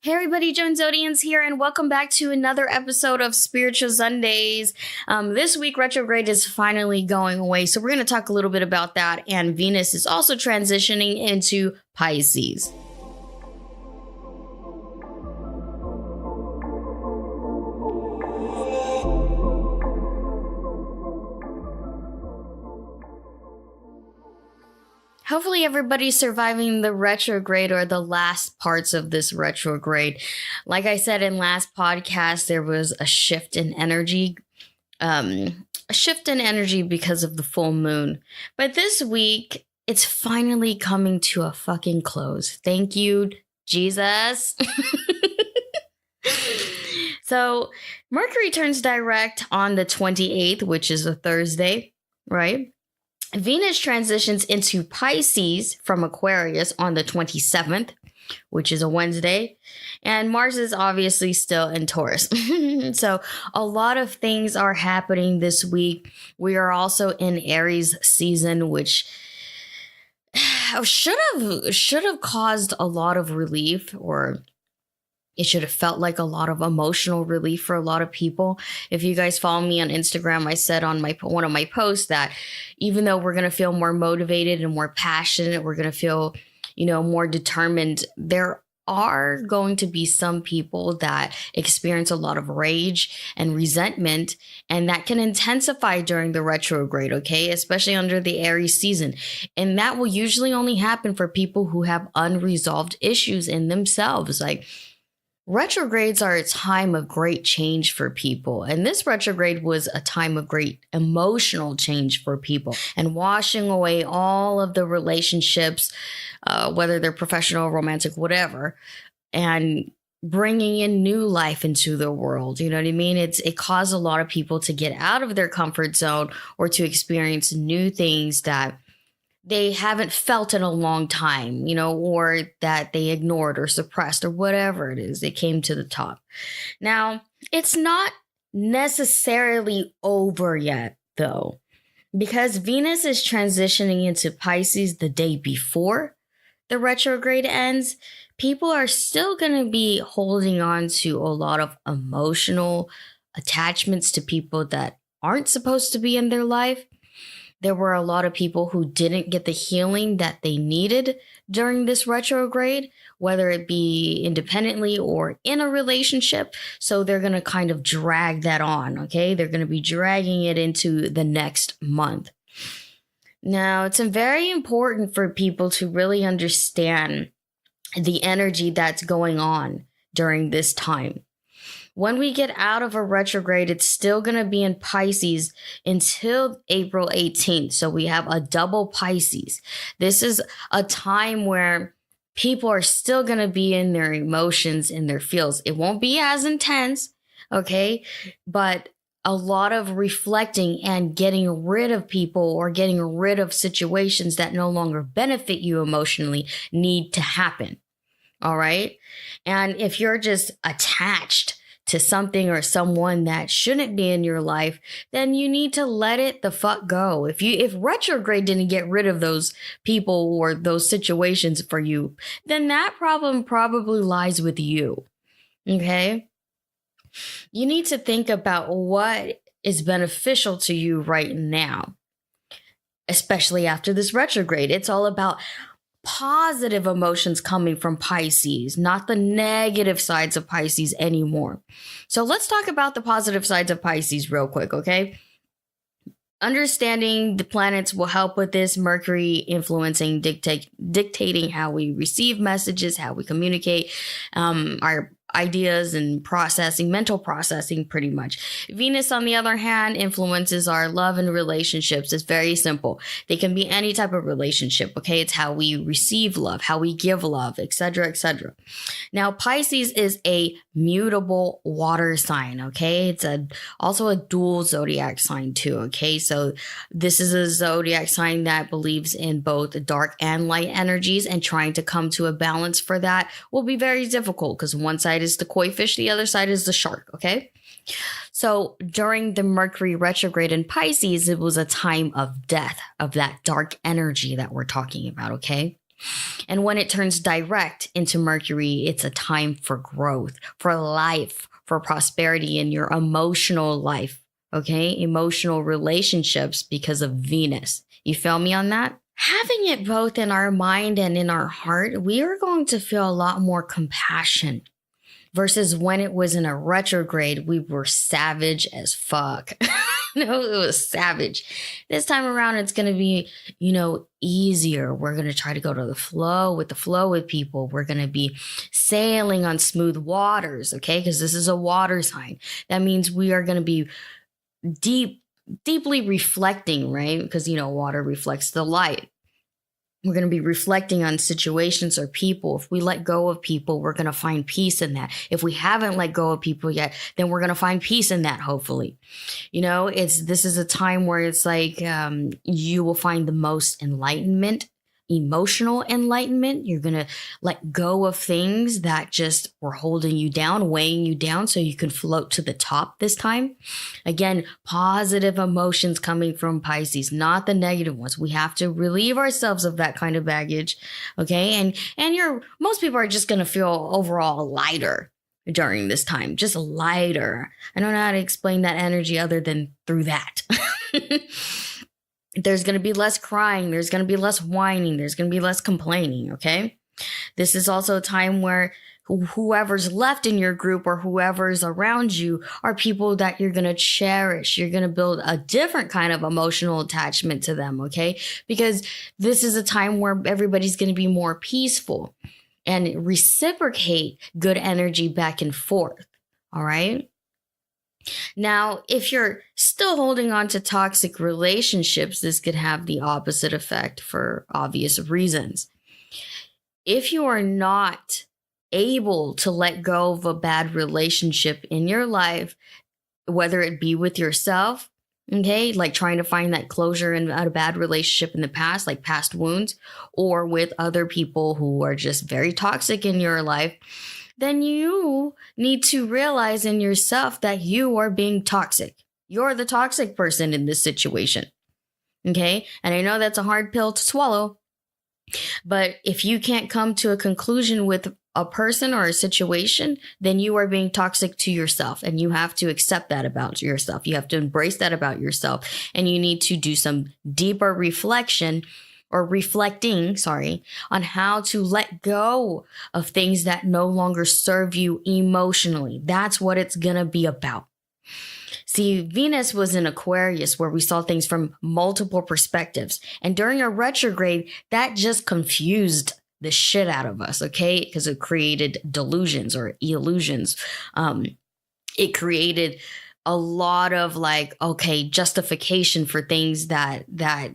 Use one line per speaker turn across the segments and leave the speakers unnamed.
Hey everybody, Joan Zodianz here, and welcome back to another episode of Spiritual Zundayz. This week, retrograde is finally going away, so we're going to talk a little bit about that, and Venus is also transitioning into Pisces. Hopefully everybody's surviving the retrograde or the last parts of this retrograde. Like I said in last podcast, there was a shift in energy, because of the full moon. But this week, it's finally coming to a fucking close. Thank you, Jesus. So Mercury turns direct on the 28th, which is a Thursday, right? Venus transitions into Pisces from Aquarius on the 27th, which is a Wednesday. And Mars is obviously still in Taurus. So a lot of things are happening this week. We are also in Aries season, which should have caused a lot of relief, or it should have felt like a lot of emotional relief for a lot of people. If you guys follow me on Instagram, I said on one of my posts that even though we're going to feel more motivated and more passionate, we're going to feel, more determined, there are going to be some people that experience a lot of rage and resentment, and that can intensify during the retrograde, okay? Especially under the Aries season. And that will usually only happen for people who have unresolved issues in themselves. Like, retrogrades are a time of great change for people. And this retrograde was a time of great emotional change for people and washing away all of the relationships, whether they're professional, romantic, whatever, and bringing in new life into the world. You know what I mean? It caused a lot of people to get out of their comfort zone or to experience new things that they haven't felt in a long time, or that they ignored or suppressed or whatever it is. They came to the top. Now, it's not necessarily over yet, though, because Venus is transitioning into Pisces the day before the retrograde ends. People are still going to be holding on to a lot of emotional attachments to people that aren't supposed to be in their life. There were a lot of people who didn't get the healing that they needed during this retrograde, whether it be independently or in a relationship. So they're going to kind of drag that on, okay? They're going to be dragging it into the next month. Now, it's very important for people to really understand the energy that's going on during this time. When we get out of a retrograde, it's still going to be in Pisces until April 18th. So we have a double Pisces. This is a time where people are still going to be in their emotions, in their feels. It won't be as intense, okay? But a lot of reflecting and getting rid of people or getting rid of situations that no longer benefit you emotionally need to happen, all right? And if you're just attached to something or someone that shouldn't be in your life, then you need to let it the fuck go. If retrograde didn't get rid of those people or those situations for you, then that problem probably lies with you. Okay? You need to think about what is beneficial to you right now, especially after this retrograde. It's all about positive emotions coming from Pisces, not the negative sides of Pisces anymore. So let's talk about the positive sides of Pisces real quick, okay? Understanding the planets will help with this. Mercury influencing, dictating how we receive messages, how we communicate, our ideas and processing, mental processing, pretty much. Venus, on the other hand, influences our love and relationships. It's very simple. They can be any type of relationship, okay? It's how we receive love, how we give love, etc., etc. Now, Pisces is a mutable water sign, okay? It's also a dual zodiac sign too, okay? So this is a zodiac sign that believes in both dark and light energies, and trying to come to a balance for that will be very difficult because one side is the koi fish, the other side is the shark, okay? So during the Mercury retrograde in Pisces, it was a time of death, of that dark energy that we're talking about, okay? And when it turns direct into Mercury, it's a time for growth, for life, for prosperity in your emotional life. Okay. Emotional relationships because of Venus. You feel me on that? Having it both in our mind and in our heart, we are going to feel a lot more compassion versus when it was in a retrograde, we were savage as fuck. No, it was savage. This time around, it's going to be, easier. We're going to try to go to the flow with people. We're going to be sailing on smooth waters, okay? Because this is a water sign. That means we are going to be deeply reflecting, right? Because, water reflects the light. We're going to be reflecting on situations or people. If we let go of people, we're going to find peace in that. If we haven't let go of people yet, then we're going to find peace in that, hopefully. This is a time where it's like you will find the most enlightenment, emotional enlightenment. You're going to let go of things that just were holding you down, weighing you down so you can float to the top this time. Again, positive emotions coming from Pisces, not the negative ones. We have to relieve ourselves of that kind of baggage. Okay. And most people are just going to feel overall lighter during this time, just lighter. I don't know how to explain that energy other than through that. There's going to be less crying. There's going to be less whining. There's going to be less complaining. Okay. This is also a time where whoever's left in your group or whoever's around you are people that you're going to cherish. You're going to build a different kind of emotional attachment to them. Okay. Because this is a time where everybody's going to be more peaceful and reciprocate good energy back and forth. All right. Now, if you're still holding on to toxic relationships, this could have the opposite effect for obvious reasons. If you are not able to let go of a bad relationship in your life, whether it be with yourself, okay, like trying to find that closure in a bad relationship in the past, like past wounds, or with other people who are just very toxic in your life, then you need to realize in yourself that you are being toxic. You're the toxic person in this situation. Okay. And I know that's a hard pill to swallow, but if you can't come to a conclusion with a person or a situation, then you are being toxic to yourself, and you have to accept that about yourself. You have to embrace that about yourself, and you need to do some deeper reflection on how to let go of things that no longer serve you emotionally. That's what it's going to be about. See, Venus was in Aquarius where we saw things from multiple perspectives. And during a retrograde, that just confused the shit out of us, okay? Because it created delusions or illusions. It created a lot of justification for things that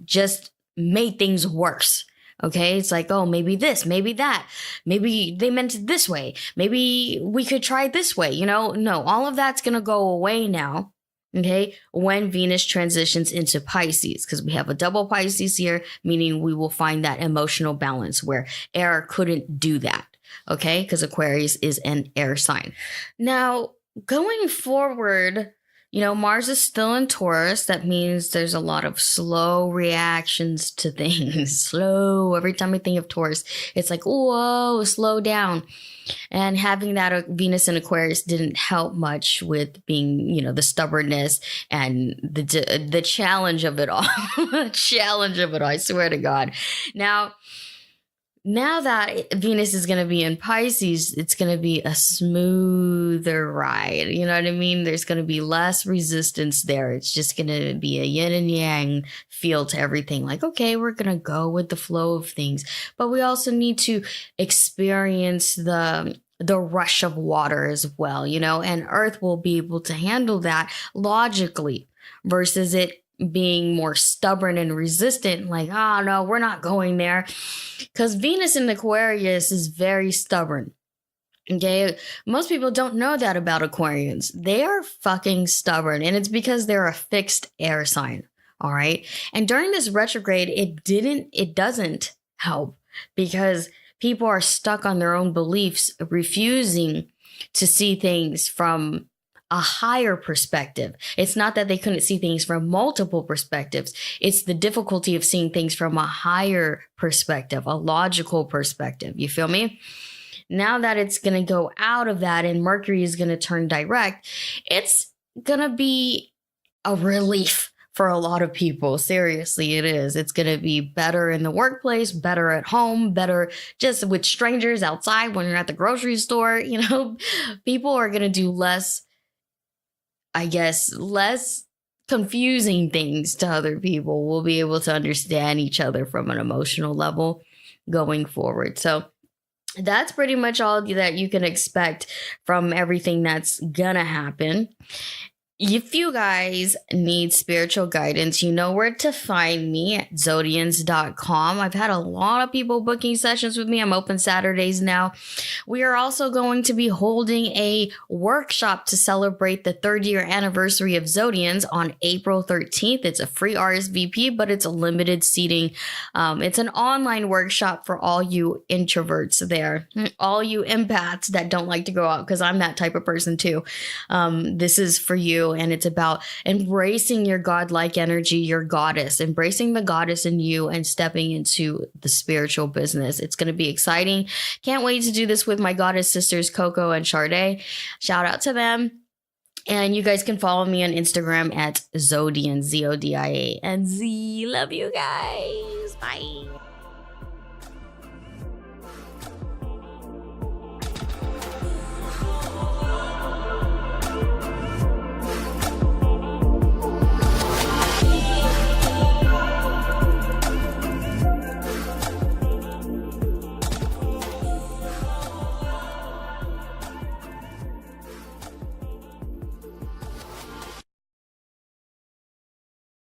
just made things worse. Okay. It's like, oh, maybe this, maybe that, maybe they meant it this way. Maybe we could try it this way. No, all of that's going to go away now. Okay. When Venus transitions into Pisces, because we have a double Pisces here, meaning we will find that emotional balance where air couldn't do that. Okay. Because Aquarius is an air sign. Now, going forward, Mars is still in Taurus. That means there's a lot of slow reactions to things. Slow. Every time I think of Taurus, it's like, whoa, slow down. And having that Venus in Aquarius didn't help much with being, the stubbornness and the challenge of it all. I swear to God. Now that Venus is going to be in Pisces, it's going to be a smoother ride. You know what I mean? There's going to be less resistance there. It's just going to be a yin and yang feel to everything. Like, okay, we're going to go with the flow of things. But we also need to experience the rush of water as well, and Earth will be able to handle that logically versus it being more stubborn and resistant, like, oh no, we're not going there. Because Venus in Aquarius is very stubborn. Okay. Most people don't know that about Aquarians. They are fucking stubborn, and it's because they're a fixed air sign. All right. And during this retrograde, it doesn't help because people are stuck on their own beliefs, refusing to see things from a higher perspective. It's not that they couldn't see things from multiple perspectives. It's the difficulty of seeing things from a higher perspective, a logical perspective. You feel me? Now that it's going to go out of that and Mercury is going to turn direct, it's going to be a relief for a lot of people. Seriously, it is. It's going to be better in the workplace, better at home, better just with strangers outside when you're at the grocery store. You know, people are going to do less, I guess, less confusing things to other people. We'll be able to understand each other from an emotional level going forward. So that's pretty much all that you can expect from everything that's gonna happen. If you guys need spiritual guidance, you know where to find me at Zodianz.com. I've had a lot of people booking sessions with me. I'm open Saturdays now. We are also going to be holding a workshop to celebrate the 3rd year anniversary of Zodianz on April 13th. It's a free RSVP, but it's a limited seating. It's an online workshop for all you introverts there, all you empaths that don't like to go out, because I'm that type of person too. This is for you. And it's about embracing your godlike energy, your goddess, embracing the goddess in you and stepping into the spiritual business. It's going to be exciting. Can't wait to do this with my goddess sisters, Coco and Sade. Shout out to them. And you guys can follow me on Instagram at Zodianz, Zodianz. Love you guys. Bye.